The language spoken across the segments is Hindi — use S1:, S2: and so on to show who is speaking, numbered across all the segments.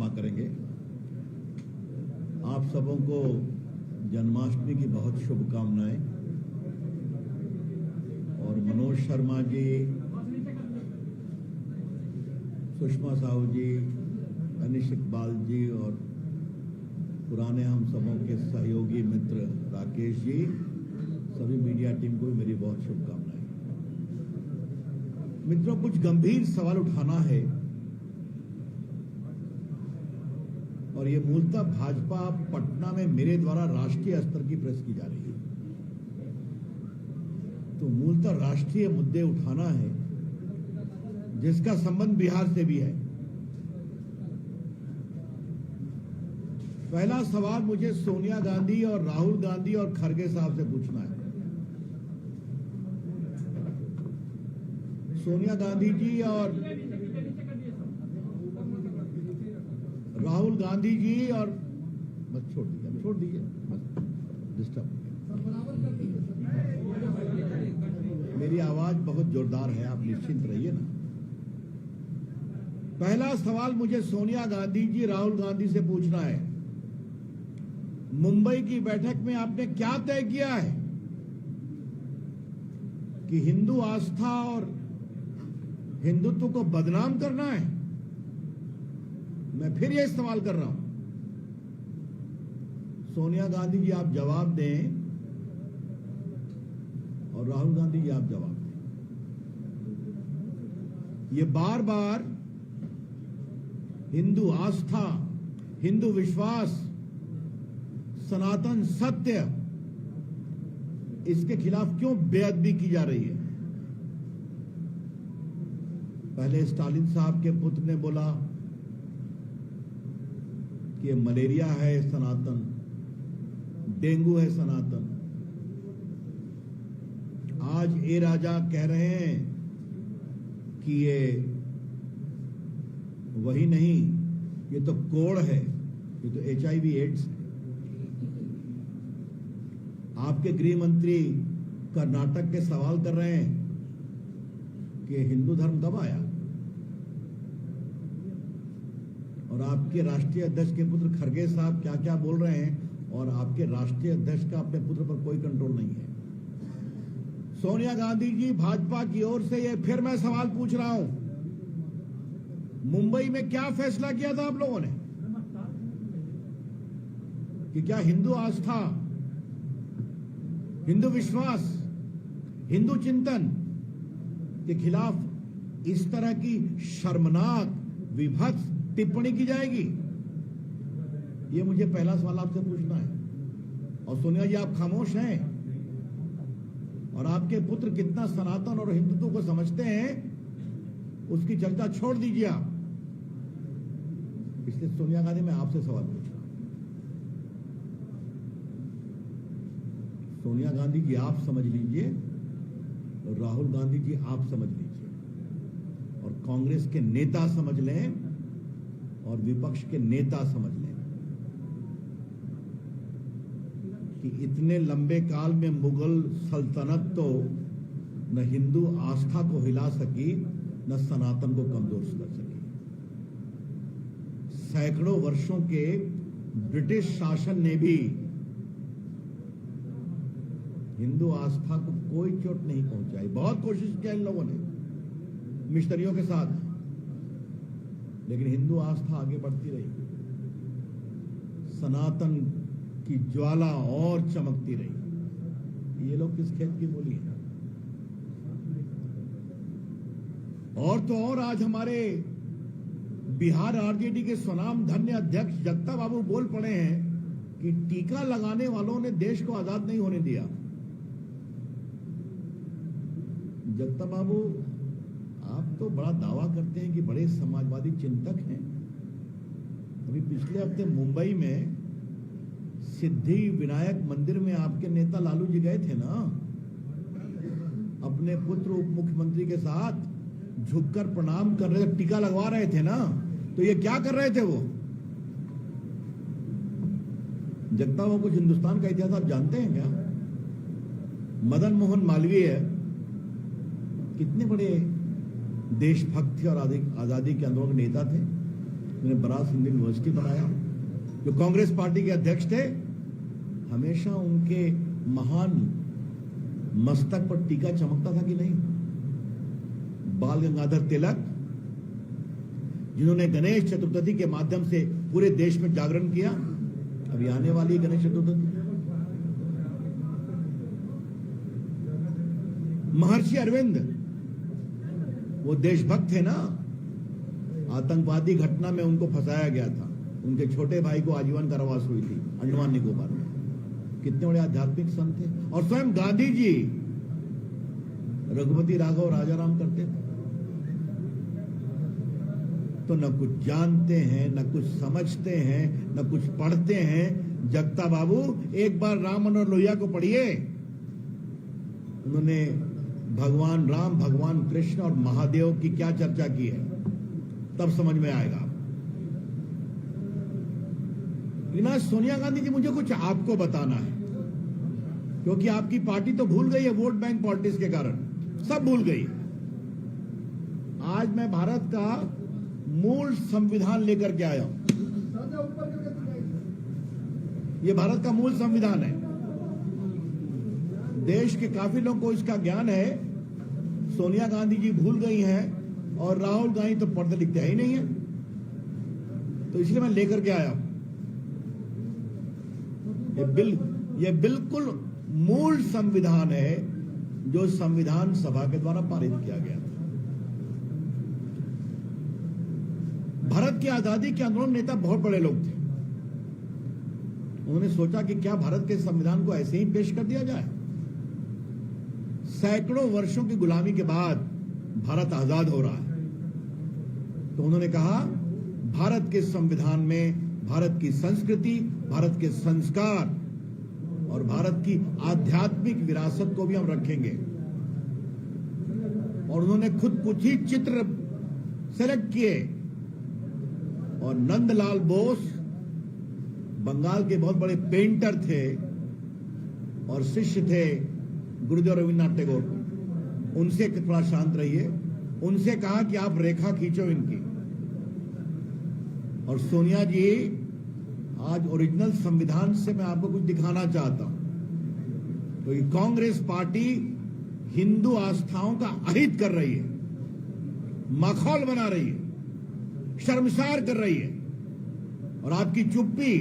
S1: क्षमा करेंगे। आप सबों को जन्माष्टमी की बहुत शुभकामनाएं। और मनोज शर्मा जी, सुषमा साहू जी, अनिश इकबाल जी और पुराने हम सबों के सहयोगी मित्र राकेश जी, सभी मीडिया टीम को भी मेरी बहुत शुभकामनाएं। मित्रों, कुछ गंभीर सवाल उठाना है और ये मूलतः भाजपा पटना में मेरे द्वारा राष्ट्रीय स्तर की प्रेस की जा रही है। तो मूलतः राष्ट्रीय मुद्दे उठाना है जिसका संबंध बिहार से भी है। पहला सवाल मुझे सोनिया गांधी और राहुल गांधी और खड़गे साहब से पूछना है। सोनिया गांधी जी और राहुल गांधी जी और बस छोड़ दीजिए डिस्टर्ब। मेरी आवाज बहुत जोरदार है, आप निश्चिंत रहिए ना। पहला सवाल मुझे सोनिया गांधी जी, राहुल गांधी से पूछना है, मुंबई की बैठक में आपने क्या तय किया है कि हिंदू आस्था और हिंदुत्व को बदनाम करना है? मैं फिर यह सवाल कर रहा हूं, सोनिया गांधी जी आप जवाब दें और राहुल गांधी जी आप जवाब दें। ये बार बार हिंदू आस्था, हिंदू विश्वास, सनातन सत्य, इसके खिलाफ क्यों बेअदबी की जा रही है? पहले स्टालिन साहब के पुत्र ने बोला कि मलेरिया है सनातन, डेंगू है सनातन। आज ए राजा कह रहे हैं कि ये वही नहीं, ये तो कोड़ है, ये तो HIV एड्स है। आपके गृह मंत्री कर्नाटक के सवाल कर रहे हैं कि हिंदू धर्म कब आया, और आपके राष्ट्रीय अध्यक्ष के पुत्र खड़गे साहब क्या क्या बोल रहे हैं, और आपके राष्ट्रीय अध्यक्ष का अपने पुत्र पर कोई कंट्रोल नहीं है। सोनिया गांधी जी, भाजपा की ओर से ये फिर मैं सवाल पूछ रहा हूं, मुंबई में क्या फैसला किया था आप लोगों ने कि क्या हिंदू आस्था, हिंदू विश्वास, हिंदू चिंतन के खिलाफ इस तरह की शर्मनाक, विभत्स टिप्पणी की जाएगी? ये मुझे पहला सवाल आपसे पूछना है। और सोनिया जी, आप खामोश हैं और आपके पुत्र कितना सनातन और हिंदुत्व को समझते हैं उसकी चर्चा छोड़ दीजिए आप। इसलिए सोनिया गांधी, मैं आपसे सवाल पूछ रहा हूं। सोनिया गांधी जी आप समझ लीजिए और राहुल गांधी जी आप समझ लीजिए, और कांग्रेस के नेता समझ लें और विपक्ष के नेता समझ लें कि इतने लंबे काल में मुगल सल्तनत तो न हिंदू आस्था को हिला सकी, न सनातन को कमजोर कर सकी। सैकड़ों वर्षों के ब्रिटिश शासन ने भी हिंदू आस्था को कोई चोट नहीं पहुंचाई। बहुत कोशिश किया इन लोगों ने मिशनरियों के साथ, लेकिन हिंदू आस्था आगे बढ़ती रही, सनातन की ज्वाला और चमकती रही। ये लोग किस खेत की बोली है? और तो और आज हमारे बिहार आरजेडी के स्वनाम धन्य अध्यक्ष जगता बाबू बोल पड़े हैं कि टीका लगाने वालों ने देश को आजाद नहीं होने दिया। जगता बाबू, आप तो बड़ा दावा करते हैं कि बड़े समाजवादी चिंतक हैं। अभी पिछले हफ्ते मुंबई में सिद्धि विनायक मंदिर में आपके नेता लालू जी गए थे ना, अपने पुत्र उप मुख्यमंत्री के साथ झुककर प्रणाम कर रहे थे, टीका लगवा रहे थे ना। तो ये क्या कर रहे थे वो? जगता बाबू, कुछ हिंदुस्तान का इतिहास आप जानते हैं क्या? मदन मोहन मालवीय कितने बड़े देशभक्त थे और आजादी के आंदोलन के नेता थे। मैंने बनारस हिंदू यूनिवर्सिटी बनाया, जो कांग्रेस पार्टी के अध्यक्ष थे, हमेशा उनके महान मस्तक पर टीका चमकता था कि नहीं? बाल गंगाधर तिलक, जिन्होंने गणेश चतुर्थी के माध्यम से पूरे देश में जागरण किया। अभी आने वाली गणेश चतुर्थी। महर्षि अरविंद, वो देशभक्त थे ना। आतंकवादी घटना में उनको फंसाया गया था, उनके छोटे भाई को आजीवन कारावास हुई थी अंडमान निकोबार में। कितने बड़े आध्यात्मिक संत थे। और स्वयं गांधी जी रघुपति राघव राजाराम करते थे। तो न कुछ जानते हैं, न कुछ समझते हैं, न कुछ पढ़ते हैं। जगता बाबू, एक बार राम मनोहर लोहिया को पढ़िए। उन्होंने भगवान राम, भगवान कृष्ण और महादेव की क्या चर्चा की है, तब समझ में आएगा। लेकिन सोनिया गांधी जी, मुझे कुछ आपको बताना है, क्योंकि आपकी पार्टी तो भूल गई है वोट बैंक पॉलिटिक्स के कारण, सब भूल गई। आज मैं भारत का मूल संविधान लेकर के आया हूं। यह भारत का मूल संविधान है। देश के काफी लोगों को इसका ज्ञान है। सोनिया गांधी जी भूल गई हैं और राहुल गांधी तो पढ़ते लिखते ही नहीं है, तो इसलिए मैं लेकर के आया हूं। यह बिल्कुल मूल संविधान है, जो संविधान सभा के द्वारा पारित किया गया था। भारत की आजादी के आंदोलन नेता बहुत बड़े लोग थे। उन्होंने सोचा कि क्या भारत के संविधान को ऐसे ही पेश कर दिया जाए। सैकड़ों वर्षों की गुलामी के बाद भारत आजाद हो रहा है, तो उन्होंने कहा भारत के संविधान में भारत की संस्कृति, भारत के संस्कार और भारत की आध्यात्मिक विरासत को भी हम रखेंगे। और उन्होंने खुद कुछ ही चित्र सेलेक्ट किए, और नंदलाल बोस बंगाल के बहुत बड़े पेंटर थे और शिष्य थे गुरुदेव रविन्द्रनाथ टैगोर को। उनसे थोड़ा शांत रहिए। उनसे कहा कि आप रेखा खींचो इनकी। और सोनिया जी, आज ओरिजिनल संविधान से मैं आपको कुछ दिखाना चाहता हूं। तो ये कांग्रेस पार्टी हिंदू आस्थाओं का अहित कर रही है, माखौल बना रही है, शर्मसार कर रही है, और आपकी चुप्पी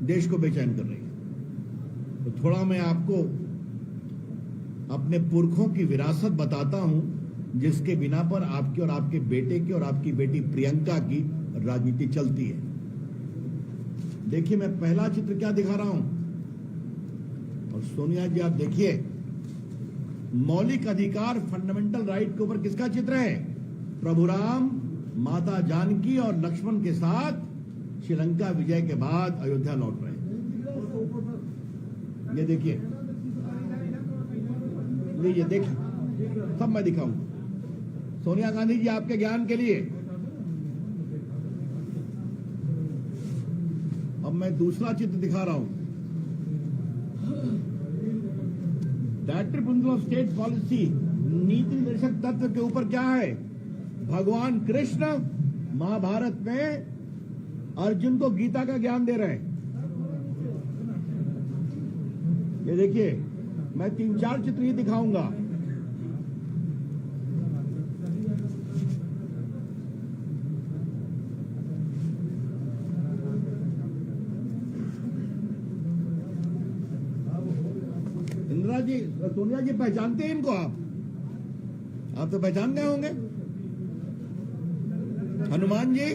S1: देश को बेचैन कर रही है। तो थोड़ा मैं आपको अपने पुरखों की विरासत बताता हूं, जिसके बिना पर आपकी और आपके बेटे की और आपकी बेटी प्रियंका की राजनीति चलती है। देखिए, मैं पहला चित्र क्या दिखा रहा हूं। और सोनिया जी, आप देखिए, मौलिक अधिकार, फंडामेंटल राइट के ऊपर किसका चित्र है? प्रभु राम, माता जानकी और लक्ष्मण के साथ श्रीलंका विजय के बाद अयोध्या लौट रहे हैं। ये देखिए, लीजिए, देखिए, सब मैं दिखाऊंगा। सोनिया गांधी जी, आपके ज्ञान के लिए। अब मैं दूसरा चित्र दिखा रहा हूं। Director principle of state policy, नीति निर्देशक तत्व के ऊपर क्या है? भगवान कृष्ण महाभारत में अर्जुन को गीता का ज्ञान दे रहे हैं। ये देखिए, मैं 3-4 चित्र ही दिखाऊंगा। इंदिरा जी, सोनिया जी, पहचानते हैं इनको? आप तो पहचान गए होंगे। हनुमान जी,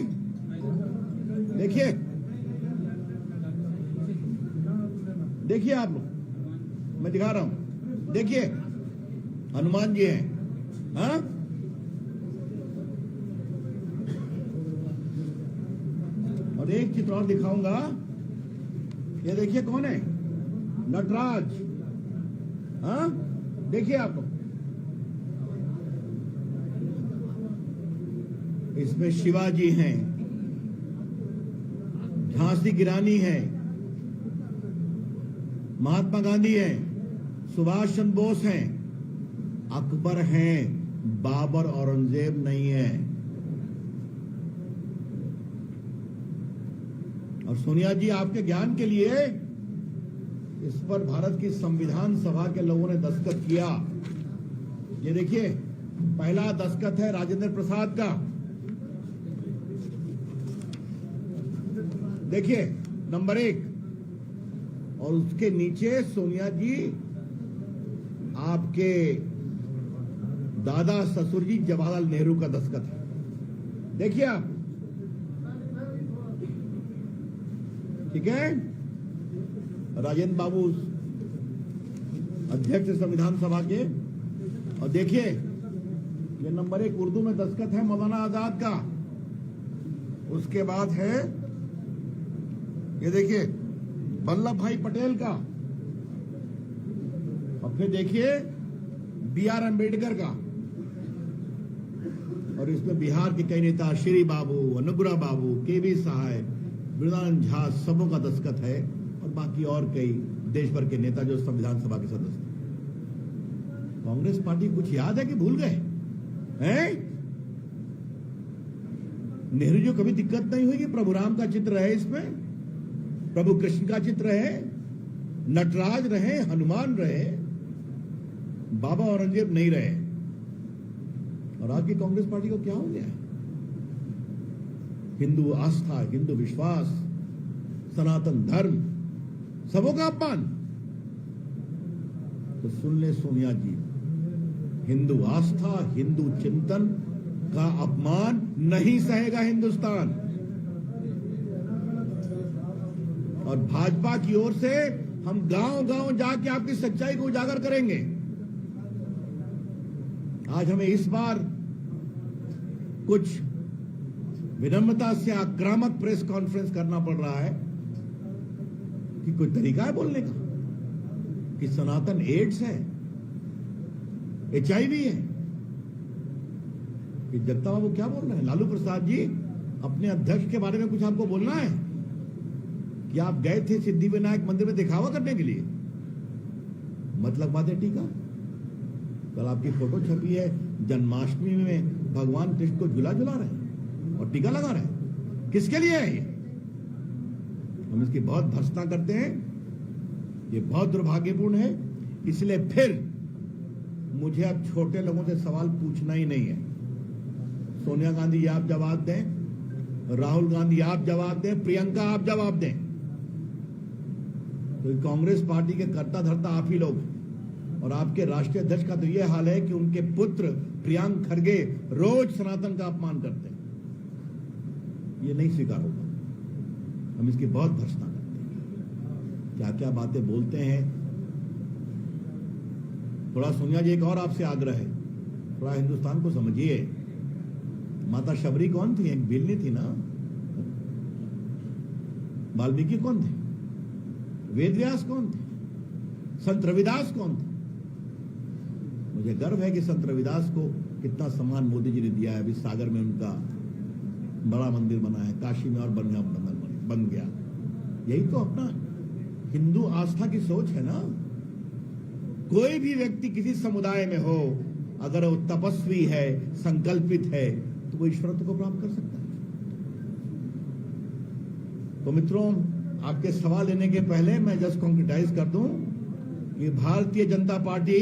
S1: देखिए, देखिए आप लोग, मैं दिखा रहा हूं। देखिए, हनुमान जी हैं। हाँ, और एक चित्र और दिखाऊंगा। ये देखिए, कौन है? नटराज। हाँ, देखिए आप लोग, इसमें शिवाजी हैं, झांसी की रानी है, महात्मा गांधी हैं, सुभाष चंद्र बोस हैं, अकबर हैं, बाबर औरंगजेब नहीं है। और सोनिया जी, आपके ज्ञान के लिए इस पर भारत की संविधान सभा के लोगों ने दस्तखत किया। ये देखिए, पहला दस्तखत है राजेंद्र प्रसाद का। देखिए, नंबर 1, और उसके नीचे सोनिया जी आपके दादा ससुर जी जवाहरलाल नेहरू का दस्तखत है। देखिए आप, ठीक है। राजेंद्र बाबू अध्यक्ष संविधान सभा के। और देखिए, ये नंबर 1 उर्दू में दस्तखत है मौलाना आजाद का। उसके बाद है, ये देखिए, वल्लभ भाई पटेल का। और फिर देखिए B.R. अम्बेडकर का। और इसमें बिहार के कई नेता, श्री बाबू, अनुग्रह बाबू, के.बी. सहाय, वृंदावन झा, सबों का दस्तखत है। और बाकी और कई देश भर के नेता जो संविधान सभा के सदस्य। कांग्रेस पार्टी कुछ याद है कि भूल गए हैं? नेहरू जी कभी दिक्कत नहीं हुई कि प्रभु राम का चित्र है इसमें, प्रभु कृष्ण का चित्र है, नटराज रहे, हनुमान रहे, बाबा औरंगजेब नहीं रहे। और आज की कांग्रेस पार्टी को क्या हो गया? हिंदू आस्था, हिंदू विश्वास, सनातन धर्म, सबों का अपमान। तो सुन ले सोनिया जी, हिंदू आस्था, हिंदू चिंतन का अपमान नहीं सहेगा हिंदुस्तान। और भाजपा की ओर से हम गांव-गांव जाके आपकी सच्चाई को उजागर करेंगे। आज हमें इस बार कुछ विनम्रता से आक्रामक प्रेस कॉन्फ्रेंस करना पड़ रहा है कि कोई तरीका है बोलने का कि सनातन एड्स है, HIV है। कि जगता बाबू क्या बोल रहे हैं? लालू प्रसाद जी, अपने अध्यक्ष के बारे में कुछ आपको बोलना है कि आप गए थे सिद्धिविनायक मंदिर में दिखावा करने के लिए? मतलब बात है टीका। कल आपकी फोटो छपी है, जन्माष्टमी में भगवान कृष्ण को झूला झुला रहे हैं और टीका लगा रहे हैं। किसके लिए है ये? हम इसकी बहुत भर्त्सना करते हैं, ये बहुत दुर्भाग्यपूर्ण है। इसलिए फिर मुझे अब छोटे लोगों से सवाल पूछना ही नहीं है। सोनिया गांधी आप जवाब दें, राहुल गांधी आप जवाब दें, प्रियंका आप जवाब दें। तो कांग्रेस पार्टी के कर्ता धर्ता आप ही लोग हैं। और आपके राष्ट्रीय अध्यक्ष का तो यह हाल है कि उनके पुत्र प्रियांक खड़गे रोज सनातन का अपमान करते हैं। ये नहीं स्वीकार होगा। हम इसकी बहुत भर्त्सना करते हैं, क्या क्या बातें बोलते हैं। थोड़ा सोनिया जी, एक और आपसे आग्रह है, थोड़ा हिंदुस्तान को समझिए। माता शबरी कौन थी? एक भिल्ली थी ना। वाल्मीकि कौन थे? वेदव्यास कौन थे? संत रविदास कौन थे? मुझे गर्व है कि संत रविदास को कितना सम्मान मोदी जी ने दिया है। अभी सागर में उनका बड़ा मंदिर बना है, काशी में और बन गया। यही तो अपना हिंदू आस्था की सोच है ना। कोई भी व्यक्ति किसी समुदाय में हो, अगर वो तपस्वी है, संकल्पित है, तो वो ईश्वरत्व को प्राप्त कर सकता है। तो मित्रों, आपके सवाल लेने के पहले मैं जस्ट कॉन्क्रिटाइज कर दूं कि भारतीय जनता पार्टी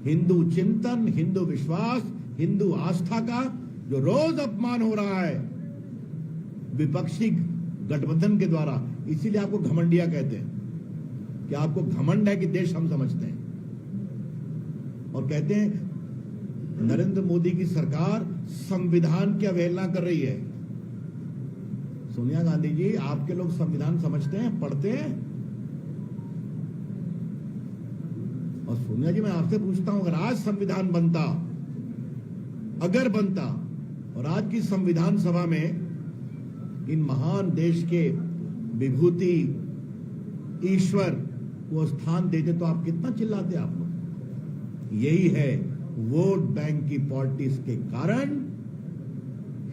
S1: हिंदू चिंतन, हिंदू विश्वास, हिंदू आस्था का जो रोज अपमान हो रहा है विपक्षी गठबंधन के द्वारा, इसीलिए आपको घमंडिया कहते हैं कि आपको घमंड है कि देश हम समझते हैं। और कहते हैं नरेंद्र मोदी की सरकार संविधान की अवहेलना कर रही है। सोनिया गांधी जी, आपके लोग संविधान समझते हैं, पढ़ते हैं? और सोनिया जी, मैं आपसे पूछता हूं, अगर आज संविधान बनता, अगर बनता, और आज की संविधान सभा में इन महान देश के विभूति ईश्वर को स्थान देते, तो आप कितना चिल्लाते आप लोग? यही है, वोट बैंक की पॉलिटिक्स के कारण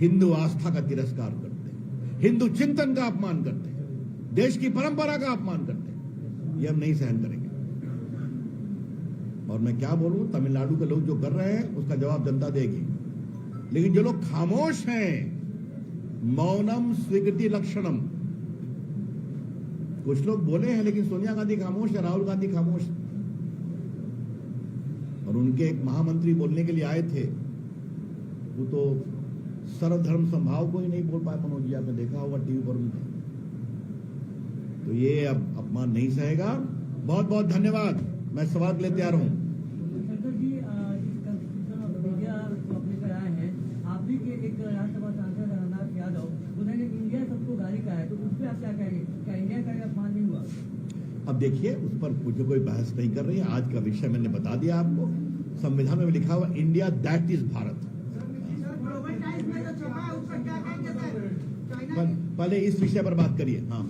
S1: हिंदू आस्था का तिरस्कार करते हैं, हिंदू चिंतन का अपमान करते हैं, देश की परंपरा का अपमान करते हैं। ये हम नहीं सहन करेंगे। और मैं क्या बोलूं, तमिलनाडु के लोग जो कर रहे हैं उसका जवाब जनता देगी। लेकिन जो लोग खामोश हैं, मौनम स्वीकृति लक्षणम। कुछ लोग बोले हैं लेकिन सोनिया गांधी खामोश है, राहुल गांधी खामोश, और उनके एक महामंत्री बोलने के लिए आए थे, वो तो सर्वधर्म संभाव को ही नहीं बोल पाए। मनोज जी आपने देखा होगा टीवी पर उनका। तो ये अब अपमान नहीं सहेगा। बहुत बहुत धन्यवाद। मैं सवाल के लिए तैयार हूं।
S2: शंकर जी, मीडिया अपने आए हैं, आप भी के एक राज्यसभा सांसद रघुनाथ यादव, उन्होंने इंडिया सबको गाली कहा है, तो उस पर आप क्या कहेंगे? क्या इंडिया का अपमान नहीं हुआ?
S1: अब देखिए, उस पर मुझे कोई बहस नहीं कर रही है। आज का विषय मैंने बता दिया आपको। संविधान में लिखा हुआ इंडिया दैट इज भारत। पहले इस विषय पर बात करिए। हाँ,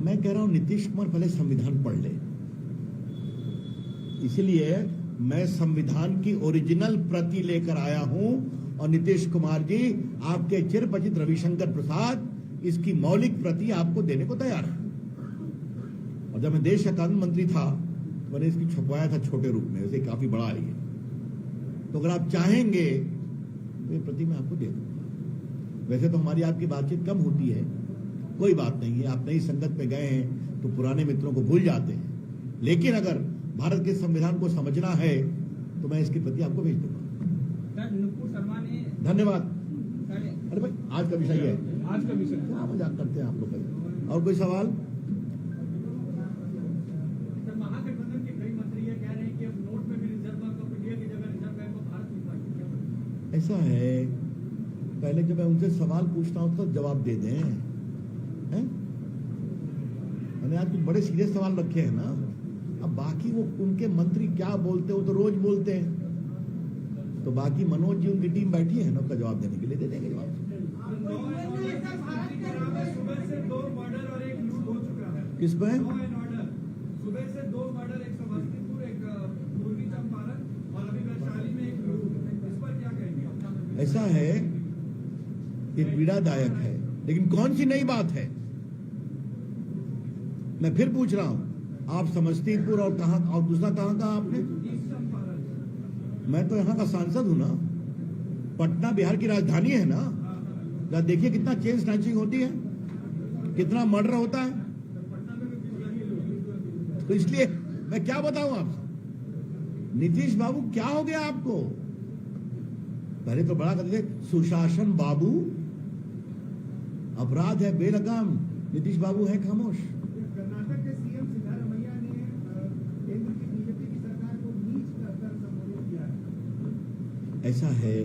S1: मैं कह रहा हूं नीतीश कुमार पहले संविधान पढ़ ले। इसलिए मैं संविधान की ओरिजिनल प्रति लेकर आया हूं, और नीतीश कुमार जी आपके चिरपरिचित रविशंकर प्रसाद इसकी मौलिक प्रति आपको देने को तैयार है। और जब मैं देश का कानून मंत्री था तो मैंने इसकी छपवाया था छोटे रूप में, वैसे काफी बड़ा है ये। तो अगर आप चाहेंगे तो ये प्रति मैं आपको दे दूंगा। वैसे तो हमारी आपकी बातचीत कम होती है, कोई बात नहीं है। आप नई संगत में गए हैं तो पुराने मित्रों को भूल जाते हैं, लेकिन अगर भारत के संविधान को समझना है तो मैं इसकी प्रति आपको भेज दूंगा। धन्यवाद। अरे भाई, आज का विषय है,
S3: आज का विषय
S1: क्या मजाक करते हैं आप लोग। और कोई सवाल?
S3: महागठबंधन के कई मंत्री ये कह रहे हैं कि अब नोट में भी रिजर्व बैंक ऑफ इंडिया की जगह रिजर्व बैंक ऑफ भारत की पार्टी।
S1: ऐसा है, पहले जब मैं उनसे सवाल पूछता हूं तो जवाब दे दें। हैं? मैंने आज कुछ बड़े सीरियस सवाल रखे हैं ना। अब बाकी वो उनके मंत्री क्या बोलते हो तो रोज बोलते हैं, तो बाकी मनोज जी उनकी टीम बैठी है ना, उसका जवाब देने के लिए दे देंगे जवाब।
S3: सुबह से 2 मर्डर और 1 लूट हो चुका है।
S1: किस पे?
S3: सुबह से 2 मर्डर, एक समस्तीपुर, एक पूर्वी चंपारण और अभी वैशाली में 1 लूट। इस पर क्या कहेंगे?
S1: ऐसा है, ये पीड़ादायक है, लेकिन कौन सी नई बात है? मैं फिर पूछ रहा हूं, आप समस्तीपुर और कहां और दूसरा कहां कहा आपने? मैं तो यहाँ का सांसद हूं ना। पटना बिहार की राजधानी है ना। जरा देखिए कितना चेन स्नैचिंग होती है, कितना मर्डर होता है। तो इसलिए मैं क्या बताऊं आपसे, नीतीश बाबू क्या हो गया आपको? पहले तो बड़ा कहते थे सुशासन बाबू, अपराध है बेलगाम, नीतीश बाबू है खामोश।
S3: कर्नाटक के सीएम सिद्धारमैया ने केंद्र की बीजेपी की सरकार को नीच कहकर संबोधित किया है।
S1: ऐसा है,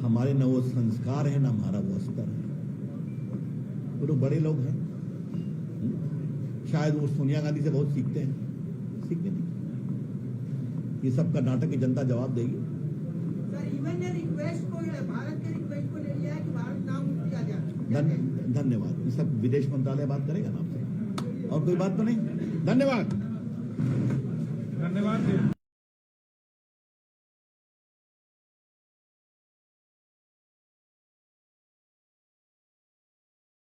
S1: हमारे न वो संस्कार है, न हमारा वो स्तर है। वो लोग बड़े लोग हैं, शायद वो सोनिया गांधी से बहुत सीखते हैं, सीखने नहीं। ये सब कर्नाटक की जनता जवाब देगी।
S4: रिक्वेस्ट को भारत के रिक्वेस्ट को ले लिया है कि भारत नाम दिया जाए।
S1: धन्यवाद। ये सब विदेश मंत्रालय बात करेगा ना आपसे, और कोई बात तो नहीं। धन्यवाद।